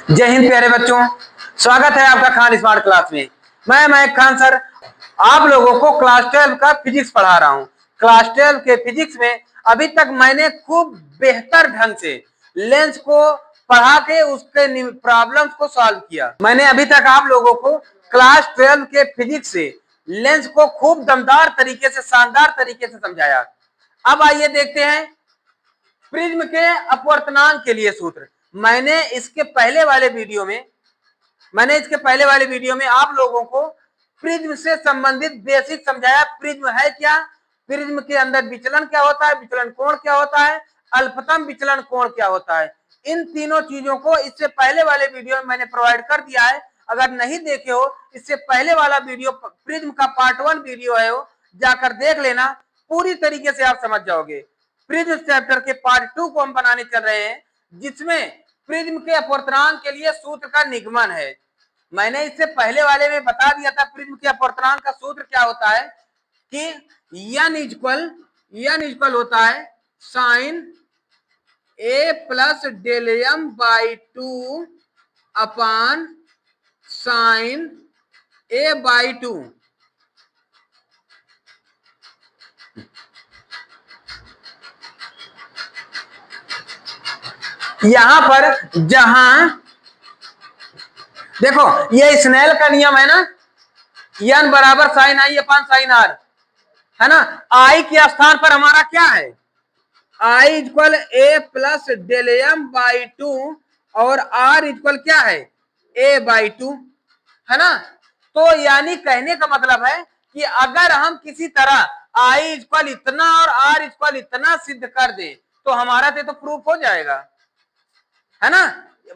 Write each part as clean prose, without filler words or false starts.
जय हिंद प्यारे बच्चों, स्वागत है आपका खान स्मार्ट क्लास में। मैं महक खान सर आप लोगों को क्लास 12 का फिजिक्स पढ़ा रहा हूं। क्लास 12 के फिजिक्स में अभी तक मैंने खूब बेहतर ढंग से लेंस को पढ़ा के उसके प्रॉब्लम्स को सॉल्व किया। मैंने अभी तक आप लोगों को क्लास 12 के फिजिक्स से लेंस को खूब दमदार तरीके से, शानदार तरीके से समझाया। अब आइए देखते हैं प्रिज्म के अपवर्तनांक के लिए सूत्र। मैंने इसके पहले वाले वीडियो में आप लोगों को प्रिज्म से संबंधित बेसिक समझाया। प्रिज्म है क्या, प्रिज्म के अंदर विचलन क्या होता है, विचलन कोण क्या होता है, अल्पतम विचलन कोण क्या होता है। इन तीनों चीजों को इससे पहले वाले वीडियो में मैंने प्रोवाइड कर दिया है। अगर नहीं देखे हो, इससे पहले वाला वीडियो प्रिज्म का पार्ट 1 वीडियो है, वो जाकर देख लेना, पूरी तरीके से आप समझ जाओगे। प्रिज्म चैप्टर के पार्ट 2 को हम बनाने चल रहे हैं, जिसमें प्रिज्म के अपवर्तनांक के लिए सूत्र का निगमन है। मैंने इससे पहले वाले में बता दिया था प्रिज्म के अपवर्तनांक का सूत्र क्या होता है कि n इक्वल होता है sine a plus del m by 2 upon sine a by 2। यहां पर जहां देखो, ये स्नेल का नियम है ना, n बराबर sine I upon sine R, है ना। आई के स्थान पर हमारा क्या है, I equal A plus del M by 2 और आर इक्वल क्या है, ए बाई 2, है ना। तो यानी कहने का मतलब है कि अगर हम किसी तरह आई इक्वल इतना और आर इक्वल इतना सिद्ध कर दे तो हमारा तो प्रूफ हो जाएगा, है ना,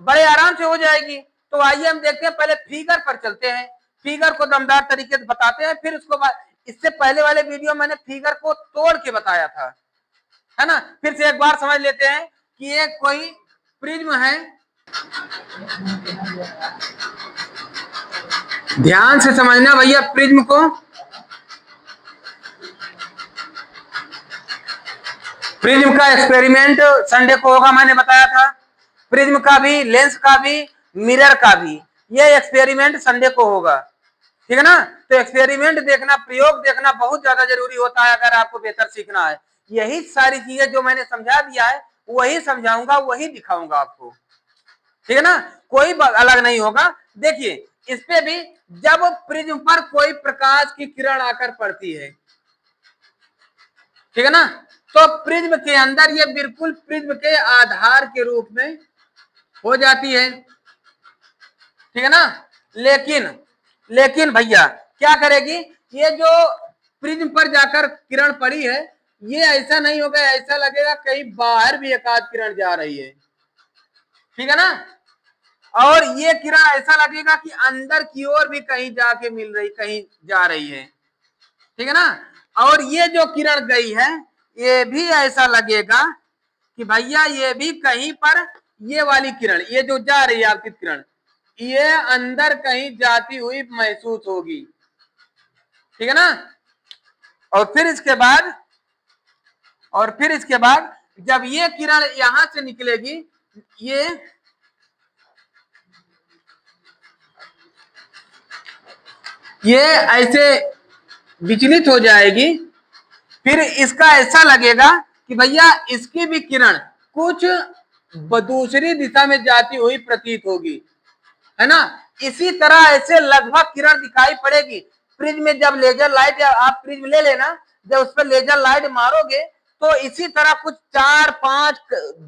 बड़े आराम से हो जाएगी। तो आइए हम देखते हैं, पहले फिगर पर चलते हैं, फिगर को दमदार तरीके से बताते हैं, फिर उसको बाद इससे पहले वाले वीडियो मैंने फिगर को तोड़ के बताया था, है ना। फिर से एक बार समझ लेते हैं कि ये कोई प्रिज्म है, ध्यान से समझना भैया प्रिज्म को। प्रिज्म का एक्सपेरिमेंट संडे को होगा, मैंने बताया था। प्रिज्म का भी, लेंस का भी, मिरर का भी, ये एक्सपेरिमेंट संडे को होगा, ठीक है ना। तो एक्सपेरिमेंट देखना, प्रयोग देखना बहुत ज्यादा जरूरी होता है अगर आपको बेहतर सीखना है। यही सारी चीजें जो मैंने समझा दिया है वही समझाऊंगा, वही दिखाऊंगा आपको, ठीक है ना, कोई अलग नहीं होगा। देखिए इस पे भी, जब प्रिज्म पर कोई प्रकाश की किरण आकर पड़ती है, ठीक है ना, तो प्रिज्म के अंदर ये बिल्कुल प्रिज्म के आधार के रूप में हो जाती है, ठीक है ना। लेकिन भैया क्या करेगी, ये जो प्रिज्म पर जाकर किरण पड़ी है, ये ऐसा नहीं होगा, ऐसा लगेगा कहीं बाहर भी एक आध किरण जा रही है, ठीक है ना। और ये किरण ऐसा लगेगा कि अंदर की ओर भी कहीं जाके मिल रही, कहीं जा रही है, ठीक है ना। और ये जो किरण गई है, ये भी ऐसा लगेगा कि भैया ये भी कहीं पर, ये वाली किरण, ये जो जा रही है आपतित किरण, ये अंदर कहीं जाती हुई महसूस होगी, ठीक है ना। और फिर इसके बाद जब ये किरण यहां से निकलेगी, ये ऐसे विचलित हो जाएगी। फिर इसका ऐसा लगेगा कि भैया इसकी भी किरण कुछ दूसरी दिशा में जाती हुई प्रतीत होगी, है ना। इसी तरह ऐसे लगभग किरण दिखाई पड़ेगी। प्रिज्म में जब लेजर लाइट, आप प्रिज्म ले लेना, जब उस पर लेजर लाइट मारोगे तो इसी तरह कुछ 4-5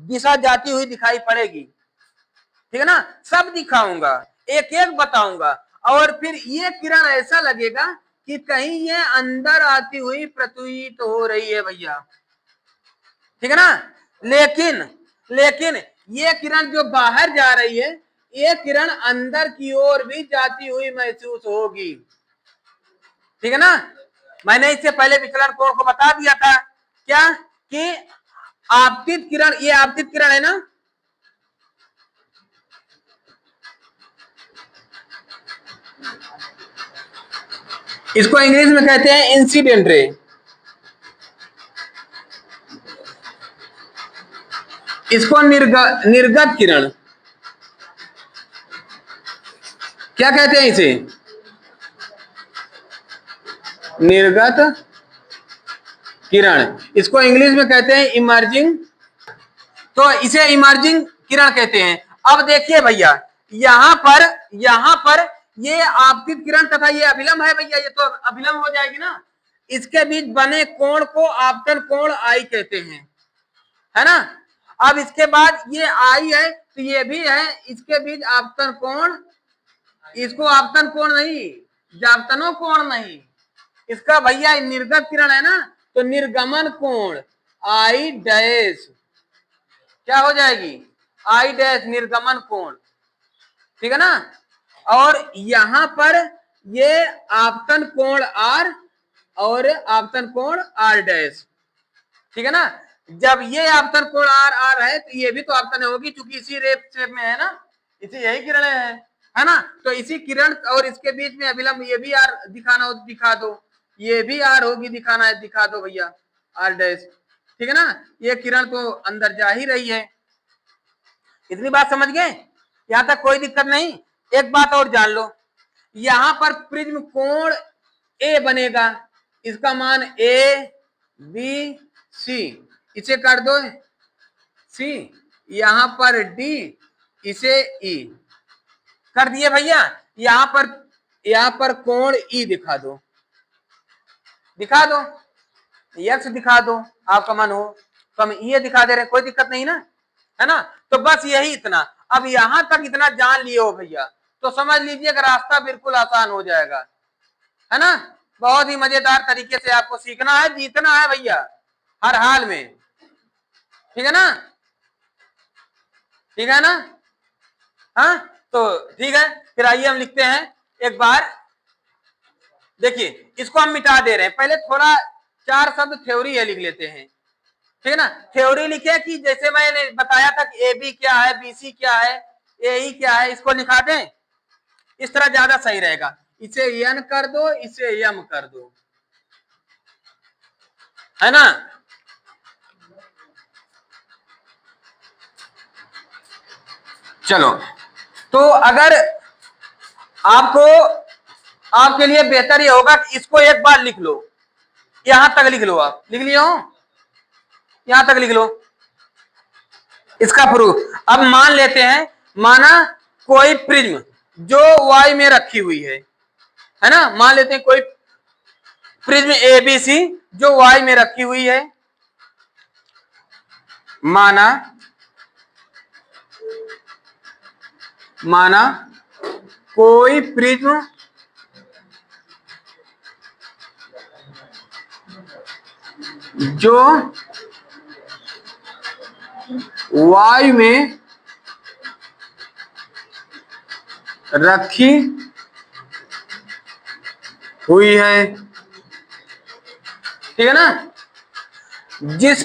दिशा जाती हुई दिखाई पड़ेगी, ठीक है ना। सब दिखाऊंगा, एक एक बताऊंगा। और फिर ये किरण ऐसा लगेगा कि कहीं ये अंदर आती हुई प्रतीत हो रही है भैया, ठीक है ना। लेकिन ये किरण जो बाहर जा रही है, ये किरण अंदर की ओर भी जाती हुई महसूस होगी, ठीक है ना। मैंने इससे पहले विचलन कोण को बता दिया था क्या, कि आपतित किरण, ये आपतित किरण है ना, इसको इंग्लिश में कहते हैं इंसिडेंट रे। इसको निर्गत किरण, क्या कहते हैं इसे? निर्गत किरण। इसको इंग्लिश में कहते हैं इमर्जिंग, तो इसे इमर्जिंग किरण कहते हैं। अब देखिए भैया, यहां पर ये आपतित किरण तथा ये अभिलंब है भैया, ये तो अभिलंब हो जाएगी ना। इसके बीच बने कोण को आपतन कोण आई कहते हैं, है ना। अब इसके बाद ये आई है तो ये भी है, इसके बीच आपतन कोण, इसको आपतन कोण नहीं, जापतनो कोण नहीं, इसका भैया निर्गत किरण है ना, तो निर्गमन कोण आई डैश क्या हो जाएगी? आई डैश निर्गमन कोण, ठीक है ना। और यहां पर ये आपतन कोण आर और आपतन कोण आर डैश, ठीक है ना। जब ये आपतन कोण आर आर है तो ये भी तो आपतन होगी, क्योंकि इसी रेप शेप में है ना, इसी यही किरणें है ना। तो इसी किरण और इसके बीच में अभिलंब, ये भी आर दिखाना हो तो दिखा दो, ये भी आर होगी, दिखाना है दिखा दो भैया, आर डैश, ठीक है ना। ये किरण तो अंदर जा ही रही है। इतनी बात समझ गए? यहां तक कोई दिक्कत नहीं। एक बात और जान लो, यहां पर प्रिज्म कोण ए बनेगा, इसका मान ए बी सी, इसे कर दो सी, यहां पर डी, इसे ई कर दिए भैया। यहां पर कोण ई दिखा दो, दिखा दो, यक्स दिखा दो, आपका मन हो तो हम ये दिखा दे रहे हैं, कोई दिक्कत नहीं ना, है ना। तो बस यही इतना। अब यहां तक इतना जान लिए हो भैया, तो समझ लीजिए कि रास्ता बिल्कुल आसान हो जाएगा, है ना। बहुत ही मजेदार तरीके से आपको सीखना है, जीतना है भैया हर हाल में, ठीक है ना, ठीक है ना। हाँ तो ठीक है, फिर आइए हम लिखते हैं एक बार। देखिए इसको हम मिटा दे रहे हैं, पहले थोड़ा 4 शब्द थ्योरी है लिख लेते हैं, ठीक है ना। थ्योरी लिखे कि जैसे मैंने बताया था कि ए बी क्या है, बी सी क्या है, ए ई क्या है, इसको लिखा दें, इस तरह ज्यादा सही रहेगा। इसे यन कर दो, इसे यम कर दो, है ना। चलो, तो अगर आपको, आपके लिए बेहतर ये होगा कि इसको एक बार लिख लो, यहां तक लिख लो, आप लिख लियो, यहां तक लिख लो इसका प्रूफ। अब मान लेते हैं, माना कोई प्रिज्म जो वाई में रखी हुई है ना, मान लेते हैं कोई प्रिज्म ए बी सी जो वाई में रखी हुई है, माना कोई प्रिज्म जो वाई में रखी हुई है, ठीक है ना, जिस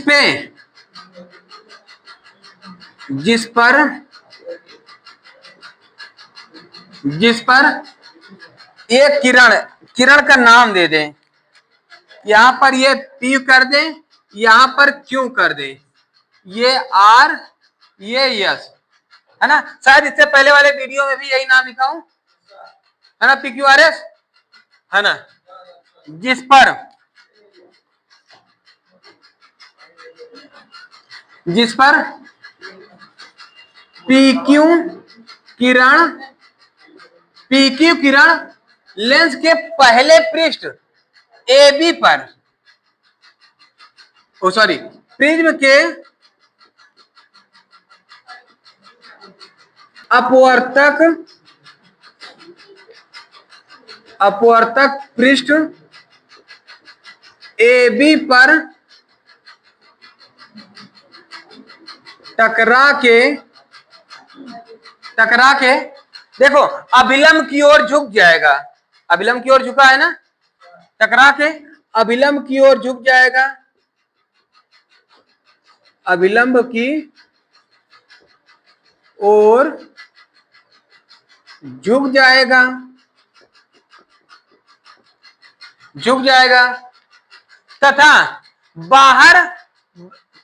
पर एक किरण का नाम दे दें, यहां पर ये P कर दें, यहां पर Q कर दें, ये R, ये S, है ना। शायद इससे पहले वाले वीडियो में भी यही नाम लिखा हूं, है ना, PQRS, है ना। जिस पर PQ किरण लेंस के पहले पृष्ठ AB पर, प्रिज्म के अपवर्तक पृष्ठ AB पर टकरा के देखो अभिलंब की ओर झुक जाएगा, अभिलंब की ओर झुका है ना, टकरा के अभिलंब की ओर झुक जाएगा, अभिलंब की ओर झुक जाएगा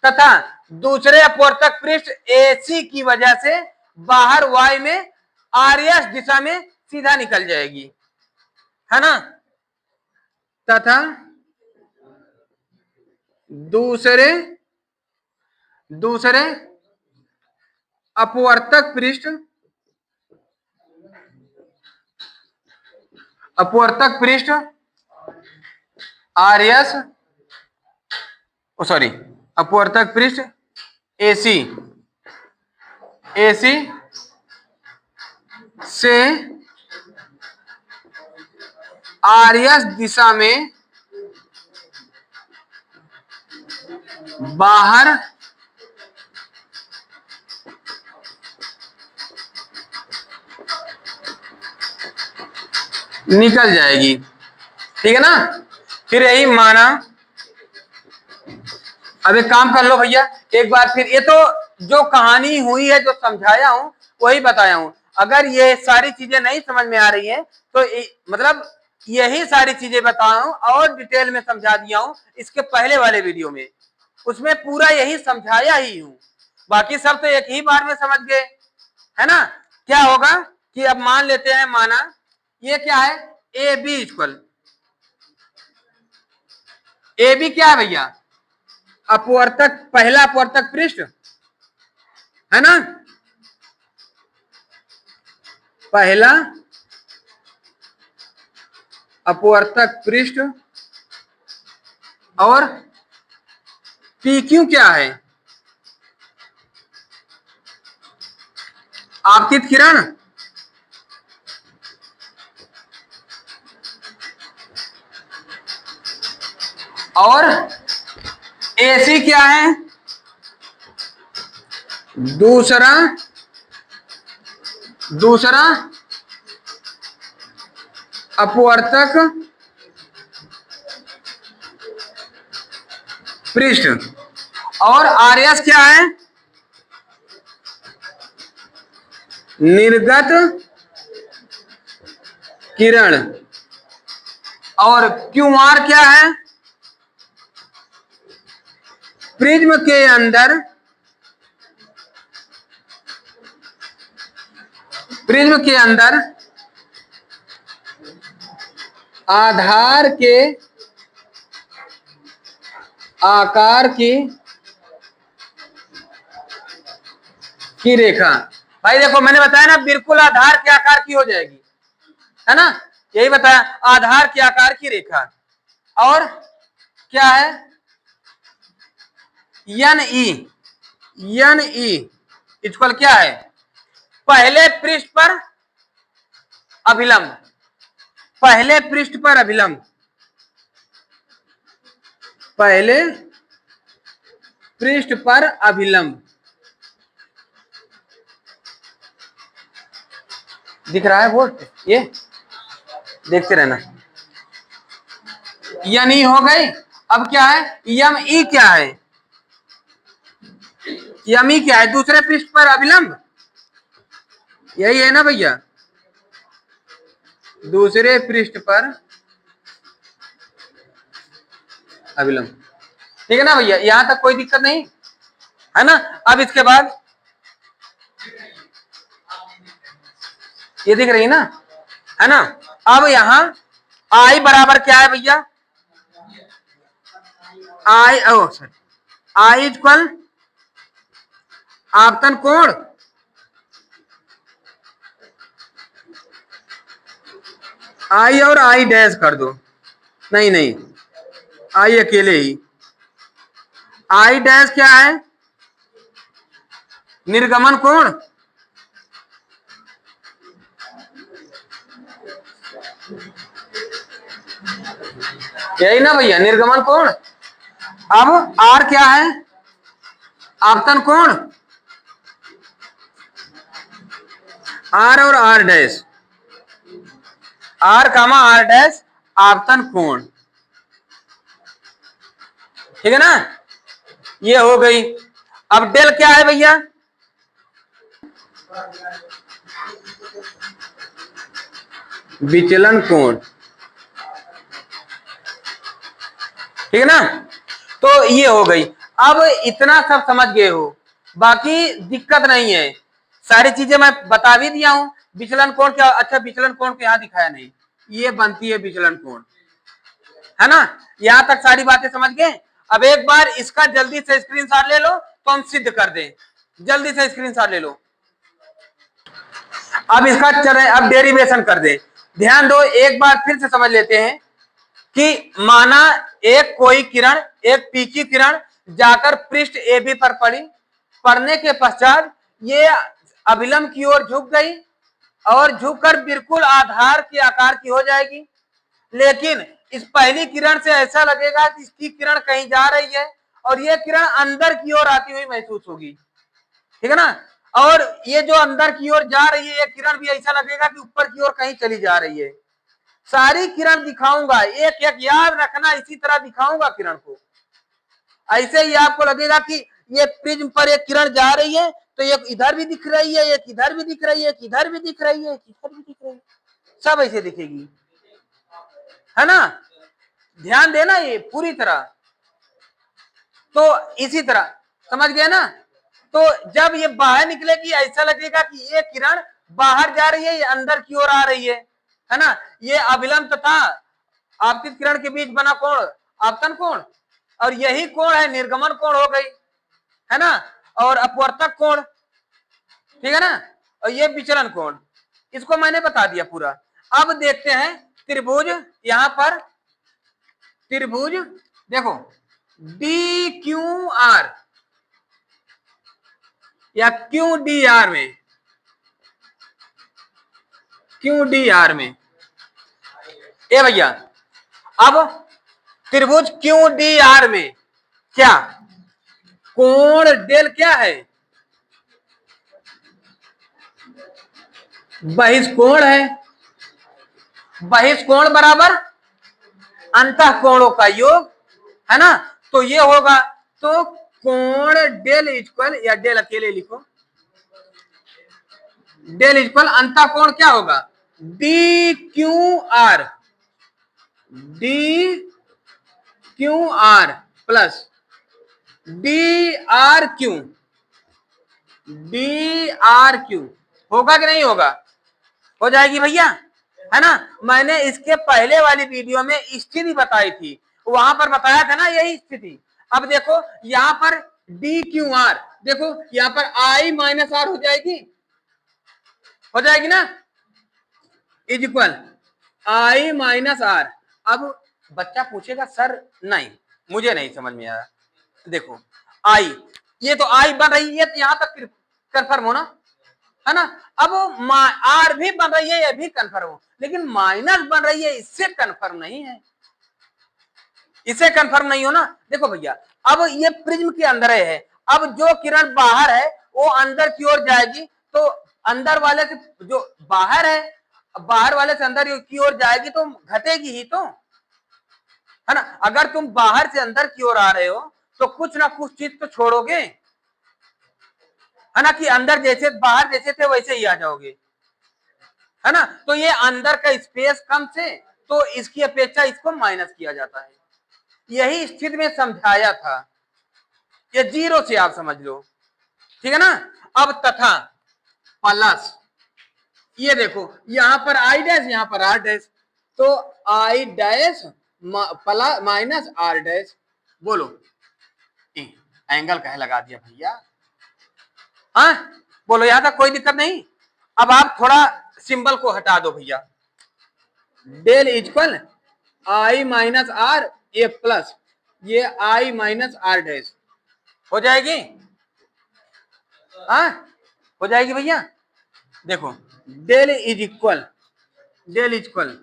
तथा दूसरे अपवर्तक पृष्ठ AC की वजह से बाहर Y में RS दिशा में सीधा निकल जाएगी, है ना। तथा दूसरे दूसरे अपवर्तक पृष्ठ आर एस सॉरी अपवर्तक पृष्ठ एसी से आर एस दिशा में बाहर निकल जाएगी, ठीक है ना। फिर यही माना, अब एक काम कर लो भैया, एक बार फिर ये तो जो कहानी हुई है, जो समझाया हूं वही बताया हूं। अगर ये सारी चीजें नहीं समझ में आ रही है तो मतलब यही सारी चीजें बताया हूं और डिटेल में समझा दिया हूं इसके पहले वाले वीडियो में, उसमें पूरा यही समझाया ही हूं। बाकी सब तो एक ही बार में समझ गए, है ना। क्या होगा कि अब मान लेते हैं, माना ये क्या है, A B equal, A B क्या है भैया, अपवर्तक, पहला अपवर्तक पृष्ठ, है ना, पहला अपवर्तक पृष्ठ, और पी क्यू क्या है, आपतित किरण, और एसी क्या है, दूसरा अपवर्तक पृष्ठ, और आर एस क्या है, निर्गत किरण, और क्यू आर क्या है, प्रिज्म के अंदर आधार के आकार की रेखा। भाई देखो मैंने बताया ना, बिल्कुल आधार के आकार की हो जाएगी, है ना, यही बताया, आधार के आकार की रेखा। और क्या है, एन ई इक्वल क्या है, पहले पृष्ठ पर अभिलंब, पहले पृष्ठ पर अभिलंब, पहले पृष्ठ पर अभिलंब, दिख रहा है बोर्ड, ये देखते रहना, एन ई हो गई। अब क्या है, एम ई क्या है, एम ई क्या है, दूसरे पृष्ठ पर अभिलंब, यही है ना भैया, दूसरे पृष्ठ पर अभिलंब, ठीक है ना भैया, यहां तक कोई दिक्कत नहीं है ना। अब इसके बाद ये दिख रही ना, है ना। अब यहां आई बराबर क्या है भैया, आई इक्वल आपतन कोण, आई और आई डैश कर दो, नहीं आई अकेले ही, आई डैश क्या है, निर्गमन कोण, यही ना भैया, निर्गमन कोण। अब आर क्या है, आपतन कोण, आर और R dash, R comma R dash आपतन कोण, ठीक है ना, ये हो गई। अब डेल क्या है भैया, विचलन कोण, ठीक है ना। तो ये हो गई, अब इतना सब समझ गए हो, बाकी दिक्कत नहीं है, सारी चीजें मैं बता भी दिया हूं। विचलन कोण क्या, अच्छा विचलन कोण को यहाँ दिखाया नहीं, ये बनती है विचलन कोण, है ना। यहां तक सारी बातें समझ गए। अब एक बार इसका जल्दी से स्क्रीनशॉट ले लो तो हम सिद्ध कर दें, जल्दी से स्क्रीनशॉट ले लो। अब इसका चले, अब डेरिवेशन कर दे। ध्यान दो, एक बार फिर से समझ लेते हैं कि माना एक कोई किरण, एक पी की किरण जाकर पृष्ठ ए बी पर पड़ी, पड़ने के पश्चात ये अभिलंब की ओर झुक गई और झुककर बिल्कुल आधार के आकार की हो जाएगी। लेकिन इस पहली किरण से ऐसा लगेगा कि इसकी किरण कहीं जा रही है और ये किरण अंदर की ओर आती हुई महसूस होगी, ठीक है ना। और ये जो अंदर की ओर जा रही है ये किरण भी ऐसा लगेगा कि ऊपर की ओर कहीं चली जा रही है। सारी किरण दिखाऊंगा, एक एक याद रखना, इसी तरह दिखाऊंगा किरण को। ऐसे ही आपको लगेगा कि ये प्रिज्म पर एक किरण जा रही है तो एक इधर भी दिख रही है, एक इधर भी दिख रही है, एक इधर भी दिख रही है, एक इधर भी दिख रही है, सब ऐसे दिखेगी, है ना। ध्यान देना ये पूरी तरह। तो इसी तरह समझ गए ना। तो जब ये बाहर निकलेगी ऐसा लगेगा कि ये किरण बाहर जा रही है, ये अंदर की ओर आ रही है ना। ये अभिलंब तथा आपतित किरण के बीच बना कोण आपतन कोण, और यही कोण है निर्गमन कोण हो गई, है ना। और अपवर्तक कोण, ठीक है ना। और ये विचलन कोण, इसको मैंने बता दिया पूरा। अब देखते हैं त्रिभुज, यहां पर त्रिभुज देखो डी क्यू आर या क्यू डी आर में, क्यू डी आर में, ए भैया अब त्रिभुज क्यू डी आर में क्या कोण डेल क्या है, बहिष्कोण है। बहिष्कोण बराबर अंतः कोणों का योग, है ना। तो ये होगा, तो कोण डेल इक्वल, या डेल अकेले लिखो, डेल इक्वल अंतः कोण क्या होगा, D Q R, D Q R plus D R Q, D R Q होगा कि नहीं होगा, हो जाएगी भैया, है ना। मैंने इसके पहले वाली वीडियो में स्थिति बताई थी, वहां पर बताया था ना यही स्थिति। अब देखो यहां पर डी क्यू आर, देखो यहां पर आई माइनस आर हो जाएगी, हो जाएगी ना, is equal I minus R. अब बच्चा पूछेगा सर नहीं मुझे नहीं समझ में आया, देखो आई, ये तो आई बन रही है तो यहां तक कंफर्म होना, है ना। अब आर भी बन रही है, ये भी कंफर्म हो, लेकिन माइनस बन रही है, इससे कंफर्म नहीं है, इसे कंफर्म नहीं हो ना। देखो भैया अब ये प्रिज्म के अंदर है, अब जो किरण बाहर है वो अंदर की ओर जाएगी, तो अंदर वाले से जो बाहर है, बाहर वाले से अंदर की ओर जाएगी तो घटेगी ही तो, है ना। अगर तुम बाहर से अंदर की ओर आ रहे हो तो कुछ ना कुछ चीज तो छोड़ोगे, है ना, कि अंदर जैसे बाहर जैसे थे वैसे ही आ जाओगे, है ना। तो ये अंदर का स्पेस कम से, तो इसकी अपेक्षा इसको माइनस किया जाता है, यही स्थिति में समझाया था, ये जीरो से आप समझ लो, ठीक है ना। अब तथा प्लस, ये देखो यहां पर आई डैश, यहां पर आर डैश, तो I dash plus minus R dash, बोलो एंगल कहे लगा दिया भैया, हाँ बोलो, यहां तक कोई दिक्कत नहीं। अब आप थोड़ा सिंबल को हटा दो भैया, del equal I minus R, ये प्लस ये आई माइनस आर डैश हो जाएगी, हाँ हो जाएगी भैया। देखो del is equal, del equal,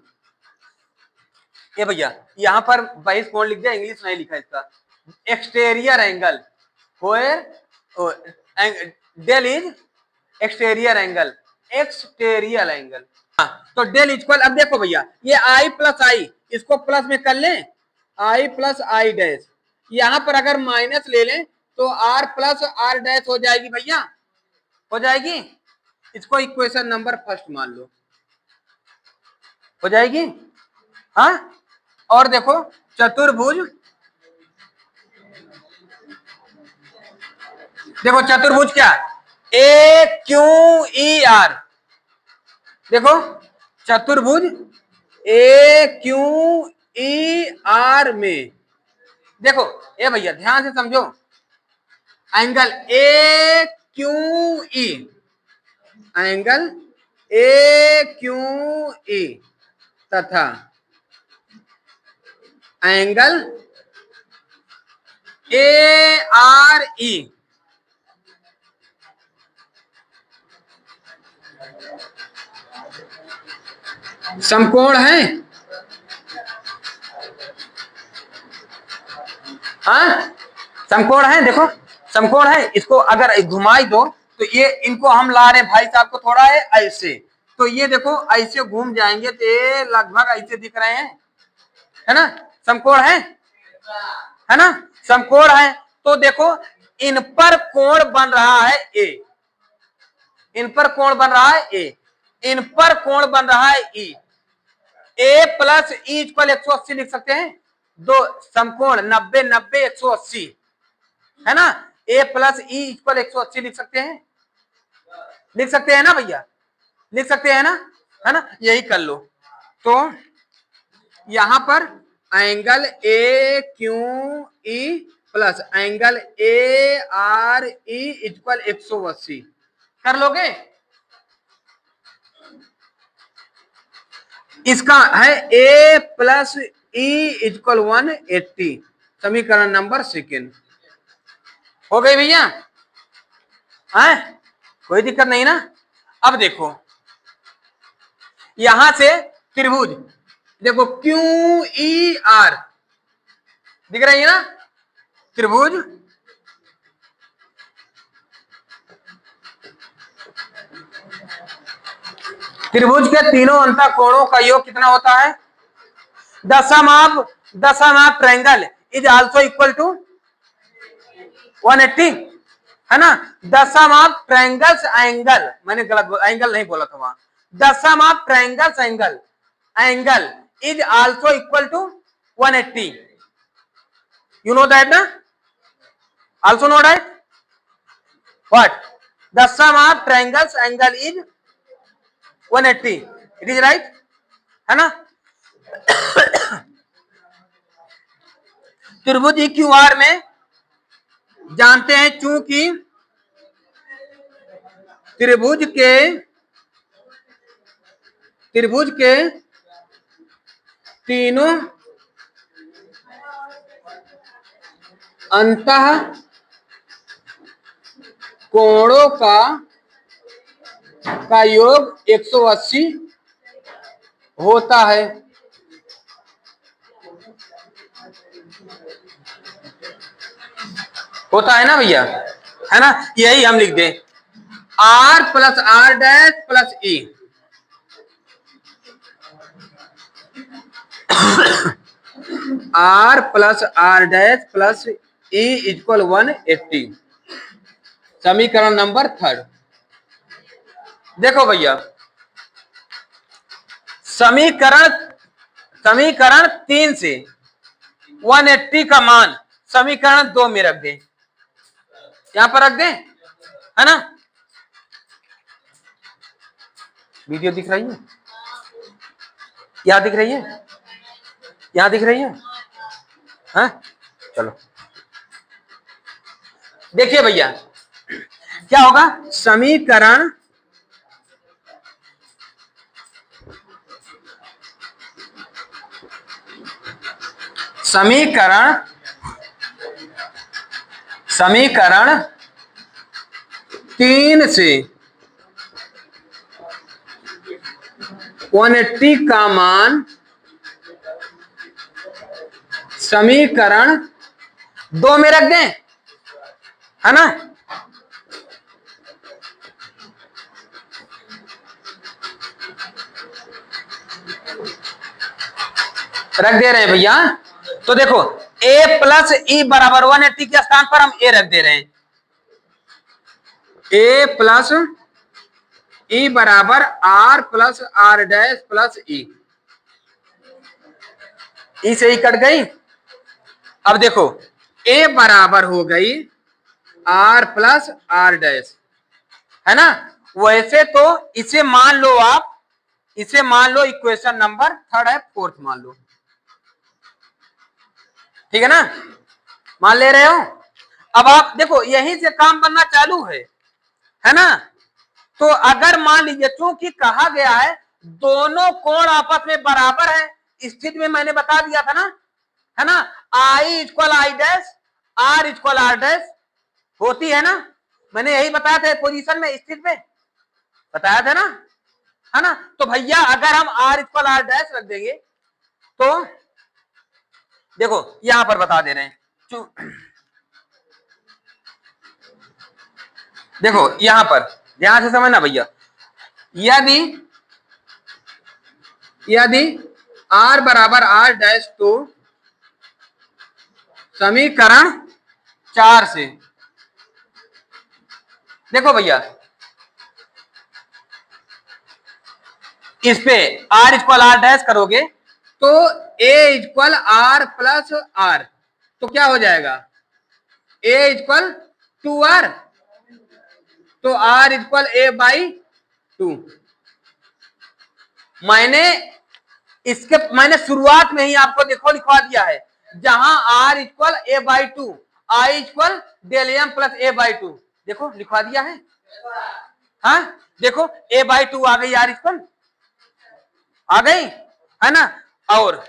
ये भैया यहां पर 22 कोण लिख दिया, इंग्लिश नहीं लिखा इसका, exterior angle, del is exterior angle, exterior angle, तो डेल इक्वल, अब देखो भैया ये आई प्लस आई, इसको प्लस में कर लें, आई प्लस आई डैश, यहां पर अगर माइनस ले लें तो आर प्लस आर डैश हो जाएगी भैया, हो जाएगी, इसको इक्वेशन नंबर फर्स्ट मान लो, हो जाएगी, हाँ। और देखो चतुर्भुज, देखो चतुर्भुज क्या, ए क्यू ई आर, देखो चतुर्भुज ए क्यू ई आर में, देखो ए भैया ध्यान से समझो, angle A Q E, angle A Q E तथा एंगल ए आर ई समकोण है। हाँ समकोण है, देखो समकोण है, इसको अगर घुमाई दो तो ये, इनको हम ला रहे भाई साहब को थोड़ा है ऐसे, तो ये देखो ऐसे घूम जाएंगे तो ये लगभग ऐसे दिख रहे हैं, है ना, समकोण है ना, समकोण है। तो देखो इन पर कोण बन रहा है ए, इन पर कोण बन रहा है ए, इन पर कोण बन रहा है ई, ए प्लस ई इक्वल 180 लिख सकते हैं, दो समकोण 90 90 180 है ना, ए प्लस ई इक्वल 180 लिख सकते हैं, लिख सकते हैं ना भैया, लिख सकते हैं ना, है ना, यही कर लो। तो यहां पर angle A Q E plus angle A R E equal 180 कर लोगे, इसका है ए प्लस ई इक्वल 180, समीकरण नंबर सेकेंड हो गई भैया, है कोई दिक्कत नहीं ना। अब देखो यहां से त्रिभुज, देखो क्यू ई आर दिख रही है ना, त्रिभुज त्रिभुज के तीनों अंतःकोणों का योग कितना होता है, the sum of triangle is also equal to 180, है ना, the sum of triangles angle, मैंने गलत एंगल नहीं बोला था वहां, the sum of triangles angle is also equal to 180, you know that na, also know that what, the sum of triangles angle is 180, it is right, है ना। त्रिभुज EQR में जानते हैं चूंकि त्रिभुज के तीनों अंतः कोणों का योग 180 होता है, होता है ना भैया, है ना, यही हम लिख दें R plus R dash plus E, R plus R dash plus E equal 180, समीकरण नंबर थर्ड। देखो भैया समीकरण 3 से 180 का मान समीकरण 2 में रख दें, यहां पर रख दें, है ना, वीडियो दिख रही है, यहां दिख रही है, यहां दिख रही है, हाँ चलो देखिए भैया क्या होगा, समीकरण समीकरण 3 से 180 का मान समीकरण 2 में रख दें, है ना, रख दे रहे हैं भैया। तो देखो a प्लस ई बराबर 180 के स्थान पर हम a रख दे रहे हैं, a प्लस ई बराबर R plus R dash plus E, E से ही कट गई। अब देखो a बराबर हो गई आर प्लस आर डैश, है ना, वैसे तो इसे मान लो आप इसे मान लो इक्वेशन नंबर 3 है, 4 मान लो, ठीक है ना, मान ले रहे हो। अब आप देखो यहीं से काम बनना चालू है ना। तो अगर मान लीजिए चूंकि कहा गया है दोनों कोण आपस में बराबर है, स्थिति में मैंने बता दिया था ना, है ना, I equal I dash, R equal R dash होती है ना, मैंने यही बताया था पोजीशन में, स्थिति में बताया था ना, है ना। तो भैया अगर हम आर इक्वल आर डैश रख देंगे तो देखो यहां पर बता दे रहे हैं, देखो यहां पर ध्यान से समझना भैया, यदि यदि आर बराबर आर डैश तो समीकरण 4 से, देखो भैया इस पे आर इक्वल आर डैश करोगे तो ए इक्वल आर प्लस आर, तो क्या हो जाएगा, ए इक्वल 2r, तो r इक्वल a बाई 2। मैंने शुरुआत में ही आपको देखो लिखवा दिया है, जहां r equal a by 2, I equal del M plus a by 2, देखो लिखवा दिया है। हाँ देखो a बाई 2 आ गई, r इक्वल आ गई, है ना। और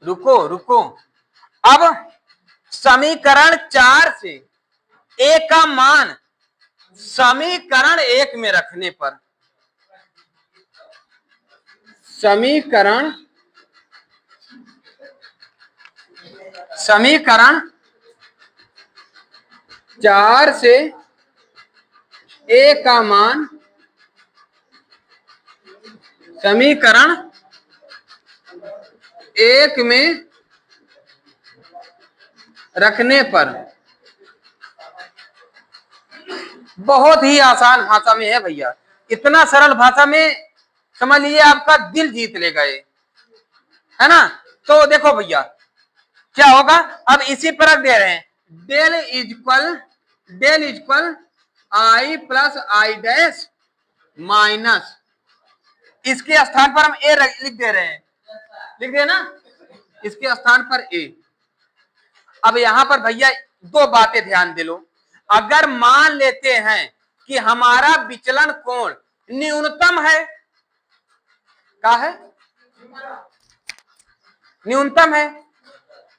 रुको अब समीकरण 4 से a का मान समीकरण 1 में रखने पर, समीकरण 4 से a का मान समीकरण 1 में रखने पर, बहुत ही आसान भाषा में है भैया, इतना सरल भाषा में समझ लीजिए आपका दिल जीत लेगा ये, है ना। तो देखो भैया क्या होगा, अब इसी पर रख दे रहे हैं, del equal I plus I dash minus, इसके स्थान पर हम ए लिख दे रहे हैं, लिख दे ना, इसके स्थान पर ए। अब यहां पर भैया दो बातें ध्यान दे लो, अगर मान लेते हैं कि हमारा विचलन कोण न्यूनतम है, क्या है, न्यूनतम है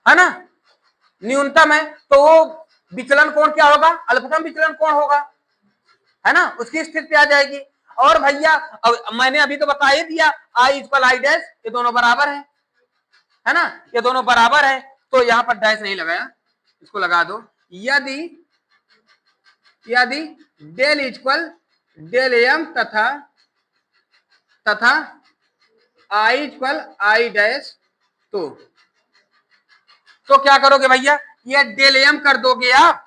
ना, न्यूनतम है, तो वो विचलन कोण क्या होगा, अल्पतम विचलन कोण होगा, है ना, उसकी स्थिति पे आ जाएगी। और भैया अब मैंने अभी तो बता ही दिया, आई इक्वल आई डैश, ये दोनों बराबर है ना, ये दोनों बराबर है, तो यहां पर डैश नहीं लगाया, इसको लगा दो। यदि डेल इक्वल डेल एम तथा आई इक्वल आई डैश, तो क्या करोगे भैया, ये डेल एम कर दोगे आप,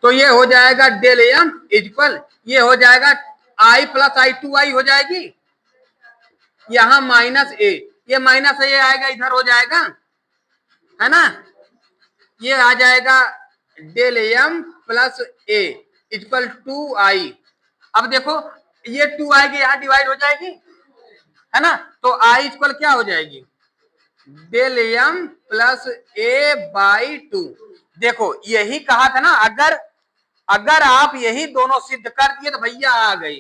तो ये हो जाएगा डेल एम इक्वल, ये हो जाएगा आई प्लस आई 2i हो जाएगी, यहां माइनस ए, ये माइनस ए आएगा इधर हो जाएगा, है ना, ये आ जाएगा डेल एम प्लस ए इक्वल 2i। अब देखो ये 2i के यहां डिवाइड हो जाएगी, है ना, तो i इक्वल क्या हो जाएगी, del M plus A by 2। देखो यही कहा था ना, अगर आप यही दोनों सिद्ध कर दिए तो भैया आ गई,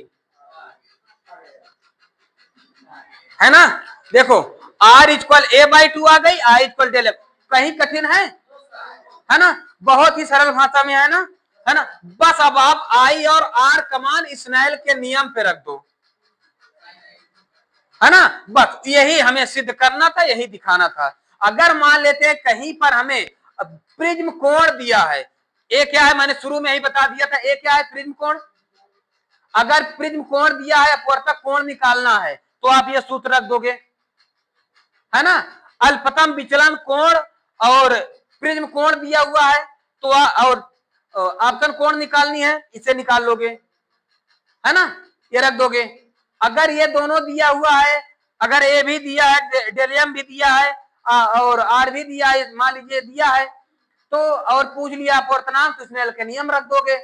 है ना। देखो r इक्वल a बाई 2 आ गई, i इक्वल डेल एम, कहीं कठिन है ना, बहुत ही सरल भाषा में है ना, बस अब आप i और r कमान स्नेल के नियम पे रख दो, है ना, बस यही हमें सिद्ध करना था, यही दिखाना था। अगर मान लेते हैं कहीं पर हमें प्रिज्म कोण दिया है, ए क्या है, मैंने शुरू में ही बता दिया था, ए क्या है, प्रिज्म कोण। अगर प्रिज्म कोण दिया है, अपवर्तक कोण निकालना है, तो आप ये सूत्र रख दोगे, है ना, अल्पतम विचलन कोण और प्रिज्म कोण दिया हुआ है, तो और आपतन कोण निकालनी है, इसे निकाल लोगे, है ना, ये रख दोगे। अगर ये दोनों दिया हुआ है, अगर ए भी दिया है, डेल एम भी दिया है और आर भी दिया है, मान लीजिए दिया है, तो और पूछ लिया अपवर्तनांक, तो स्नेल के नियम रख दोगे,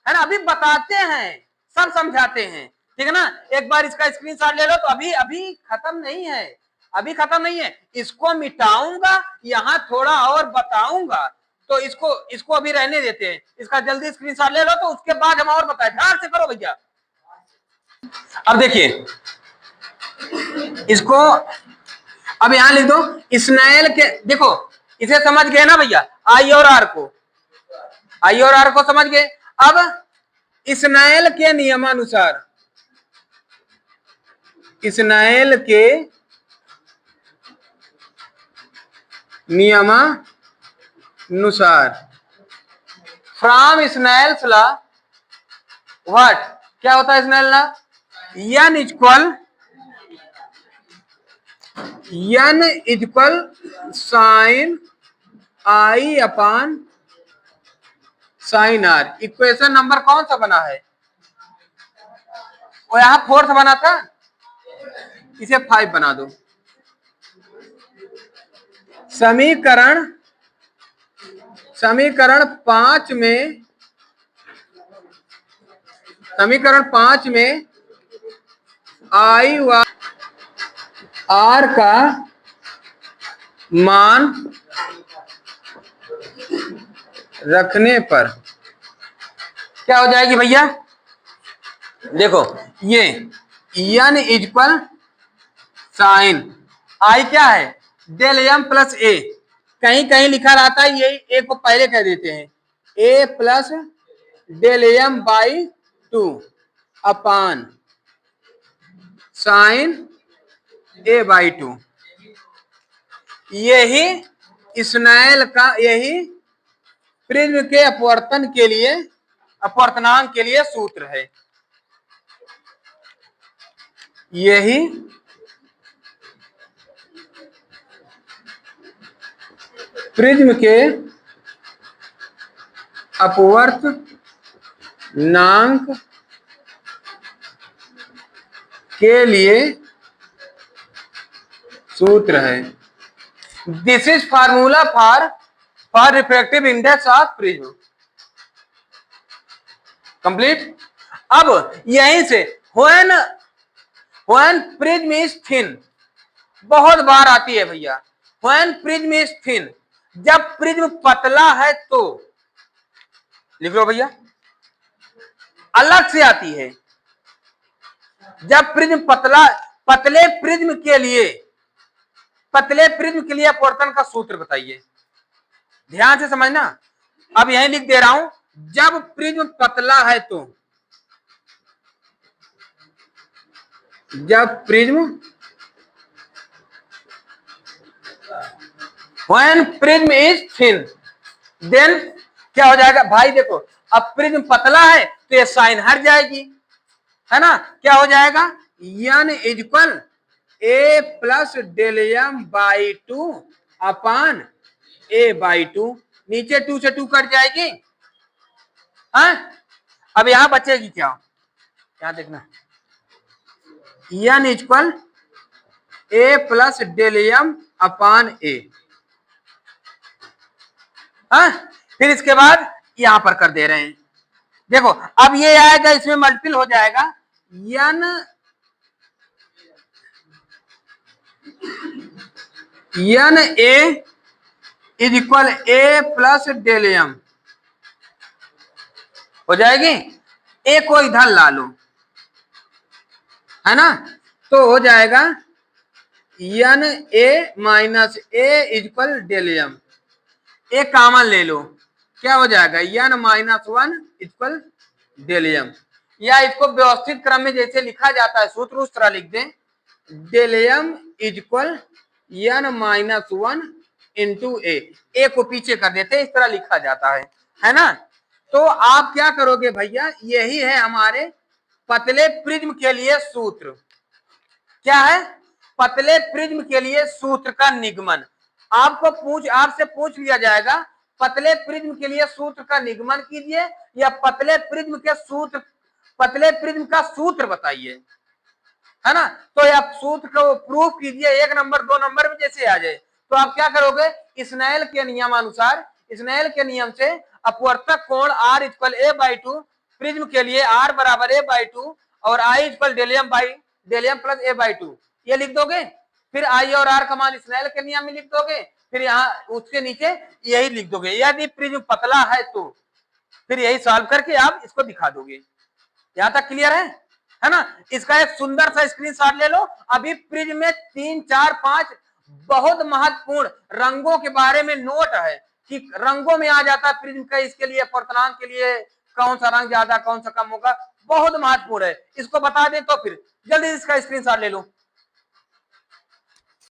है ना, अभी बताते हैं, सब समझाते हैं, ठीक है ना। एक बार इसका स्क्रीनशॉट ले लो। तो अभी अभी खत्म नहीं है, अभी खत्म नहीं है, इसको मिटाऊंगा, यहाँ थोड़ा और बताऊंगा। तो इसको इसको अभी रहने देते हैं, इसका जल्दी स्क्रीनशॉट ले लो, तो उसके बाद हम और बताएं। ध्यान से करो भैया। अब देखिए इसको, अब यहां लिख दो स्नेल के, देखो इसे समझ गए ना भैया, आई और आर को, आई और आर को समझ गए। अब स्नेल के नियमानुसार, स्नेल के नियमानुसार, फ्रॉम स्नेल्स लॉ व्हाट, क्या होता है Snell law, n equal sine I upon sine R. Equation number कौन सा बना है, वो यहां 4th बना था, इसे 5 बना दो। समीकरण 5 में, समीकरण 5 में आई व आर का मान रखने पर क्या हो जाएगी भैया, देखो ये n इक्वल साइन आई क्या है, डेल एम प्लस ए, कहीं कहीं लिखा रहता है, ये ए को पहले कह देते हैं, A plus del M by 2 upon sine A by 2। यही स्नेल का, यही प्रिज्म के अपवर्तन के लिए, अपवर्तनांक के लिए सूत्र है। यही प्रिज्म के अपवर्तनांक के लिए सूत्र है। This is formula for refractive index of prism. Complete. अब यहीं से व्हेन प्रिज्म इज थिन, बहुत बार आती है भैया, व्हेन प्रिज्म इज थिन, जब प्रिज्म पतला है तो, लिख लो भैया, अलग से आती है। जब प्रिज्म पतला, पतले प्रिज्म के लिए, पतले प्रिज्म के लिए अपवर्तन का सूत्र बताइए, ध्यान से समझना। अब यहीं लिख दे रहा हूं, जब प्रिज्म पतला है तो, जब prism, when prism is thin, then क्या हो जाएगा भाई, देखो अब प्रिज्म पतला है तो ये साइन हट जाएगी, है ना, क्या हो जाएगा, n equal A plus del M by 2 upon A by 2, नीचे 2 से 2 कट जाएगी, हाँ? अब यहां बचेगी क्या, यहां देखना, n equal A plus del M अपान ए, हाँ? फिर इसके बाद यहां पर कर दे रहे हैं, देखो अब ये आएगा, इसमें मल्टीपल हो जाएगा, n A is equal A plus del M हो जाएगी, ए को इधर ला लो, है ना, तो हो जाएगा n A minus A is equal del M, A common ले लो, क्या हो जाएगा, n minus 1 equal del M, या इसको व्यवस्थित क्रम में जैसे लिखा जाता है सूत्र उस तरह लिख दें, del M is equal n minus 1 into A को पीछे कर देते, इस तरह लिखा जाता है ना। तो आप क्या करोगे भैया, यही है हमारे पतले प्रिज्म के लिए सूत्र, क्या है, पतले प्रिज्म के लिए सूत्र का निगमन। आपसे पूछ लिया जाएगा, पतले प्रिज्म के लिए सूत्र का निगमन कीजिए, या पतले प्रिज्म के सूत्र, पतले प्रिज्म का सूत्र बताइए, है ना। तो आप सूत्र को प्रूफ कीजिए, 1 नंबर 2 नंबर में जैसे आ जाए, तो आप क्या करोगे, स्नेल के नियमानुसार, स्नेल के नियम से अपवर्तक कोण r equal a by 2 prism के लिए R बराबर a/2 और I equal del m plus a/2 ये लिख दोगे। फिर I और R का मान स्नेल के नियम में लिख दोगे। फिर यहाँ उसके नीचे यही लिख दोगे। यदि प्रिज्म पतला है तो फिर यही सॉल्व करके आप इसको दिखा दोगे। यहां तक क्लियर है ना। इसका एक सुंदर सा स्क्रीनशॉट ले लो। अभी प्रिज्म में 3, 4, 5 बहुत महत्वपूर्ण रंगों के बारे में नोट है कि रंगों में आ जाता है प्रिज्म का, इसके लिए पूर्णांक के लिए कौन सा रंग ज्यादा कौन सा कम होगा, बहुत महत्वपूर्ण है। इसको बता दें तो फिर जल्दी इसका स्क्रीनशॉट ले लो।